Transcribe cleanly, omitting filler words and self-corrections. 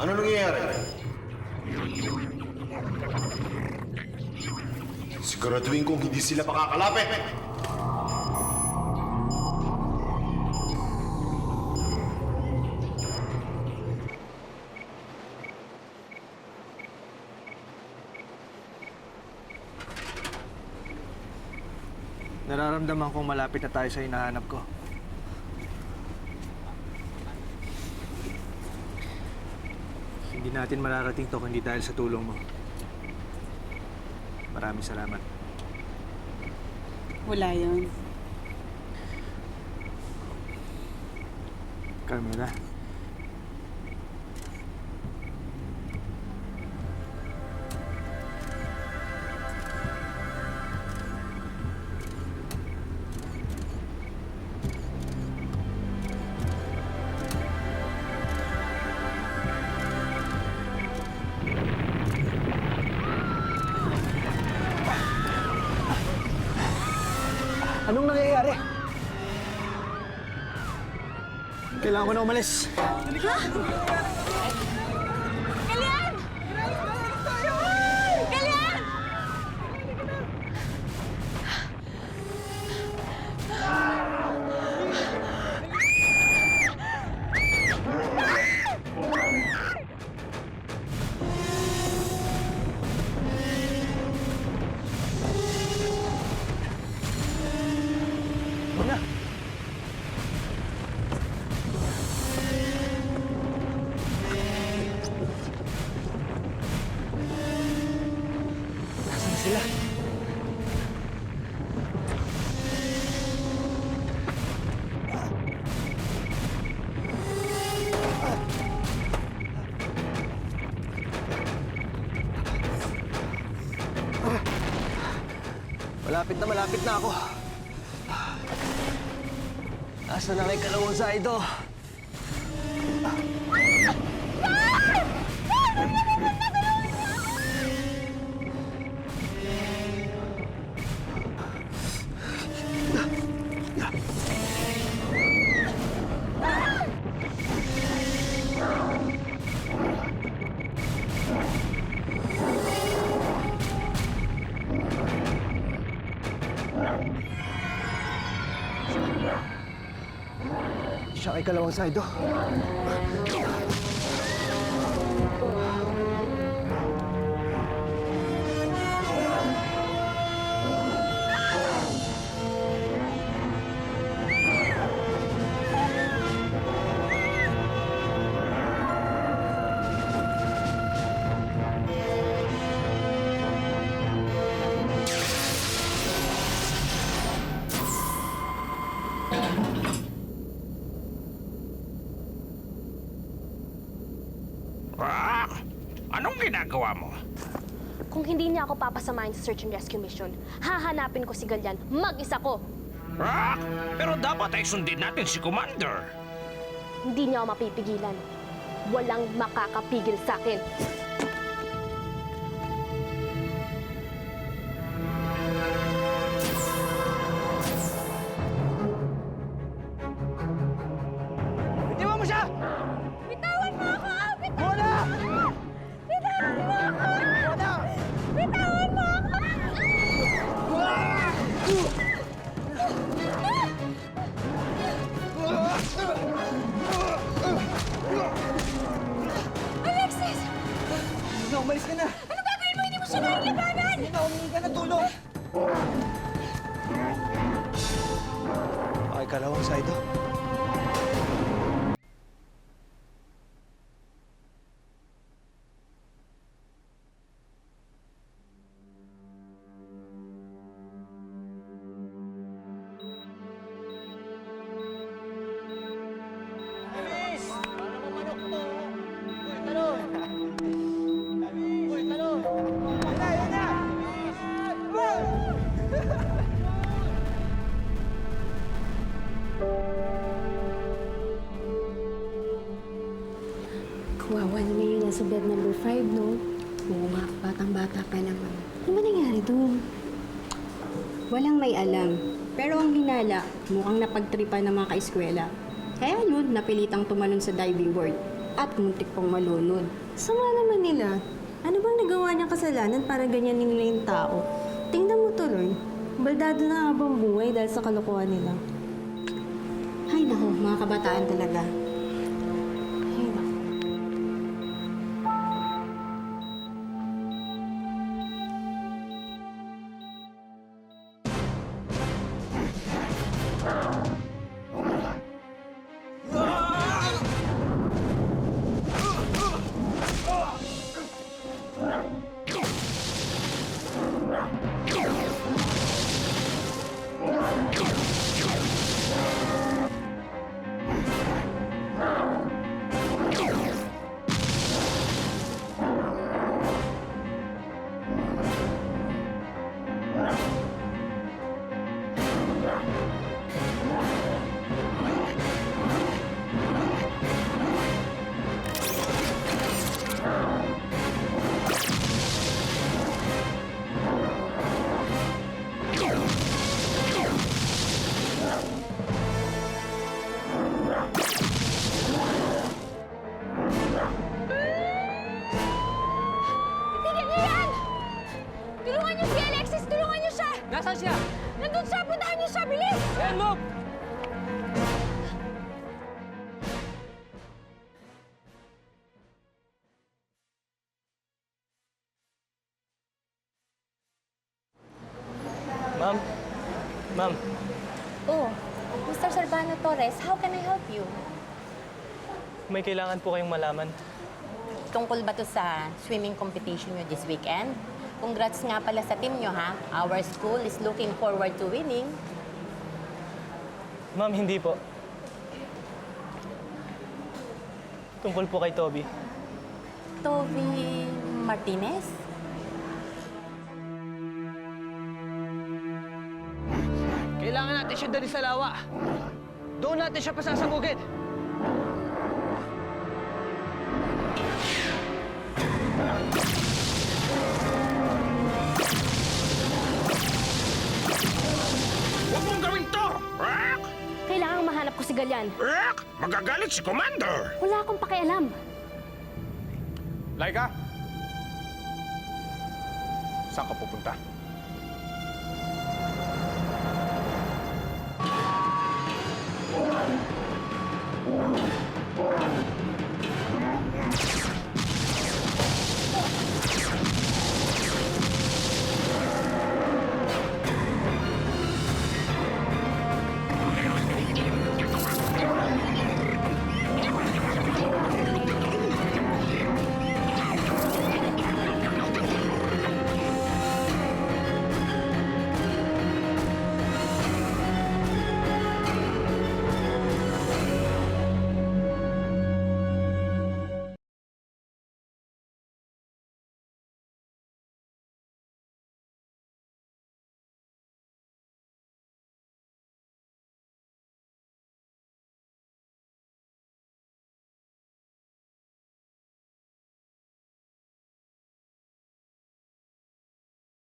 Ano nangyayari? Siguraduhin kong hindi sila makakalapit! Nararamdaman kong malapit na tayo sa hinahanap ko. Hindi natin mararating to kundi dahil sa tulong mo. Maraming salamat. Wala yun. Carmela. Anong nangyayari? Kailangan ko na umalis. Kalian! Kalian! Huwag na. Nasaan sila? Malapit na ako. Asa na kay kalawang sa ito? Siya kay kalawang sa ito. Ah! Anong ginagawa mo? Kung hindi niya ako papasamahin sa search and rescue mission, hahanapin ko si Galyan. Mag-isa ko. Ah! Pero dapat ay sundin natin si Commander. Hindi niya ako mapipigilan. Walang makakapigil sa akin. Bitiwan mo siya! Bitawan mo ako! Mona! Bitawan mo ako! Mona! Bitawan mo ako! Alexis! Na, umalis ka na! Ano gagawin mo? Hindi mo siya nailabanan! Hindi na, humingi ka ng tulong! Ay, kalawang sa ito. Kawawa naman yung nasa bed number 5, no? Oo nga, batang-bata pa naman. Ano ba nangyari doon? Walang may alam. Pero ang hinala, mukhang napagtripan ng mga kaeskwela. Kaya yun, napilitang tumalon sa diving board. at muntik pang malunod. Sama naman nila. Ano bang nagawa niyang kasalanan para ganyan nila yung tao? Tingnan mo tuloy. Baldado na habang buhay dahil sa kalokohan nila. Ay naku, mga kabataan talaga. Ay naku. Tignan niyo yan! Tulungan niyo si Alexis! Tulungan niyo siya! Nasaan siya? Nandun siya! Puntahan niyo siya! Bilis! Ben, move! Ma'am? Ma'am, Oh, Mr. Servano Torres, how can I help you? may kailangan po kayong malaman. Tungkol ba to sa swimming competition nyo this weekend? Congrats nga pala sa team nyo, ha? Our school is looking forward to winning. Ma'am, hindi po. Tungkol po kay Toby. Toby Martinez? Kailangan natin siya dali sa lawa. Doon natin siya pasasabugin. Huwag mong gawin to! Rock! Kailangang mahanap ko si Galyan. Rock! Magagalit si Commander! Wala akong pakialam. Laika! Saan ka pupunta?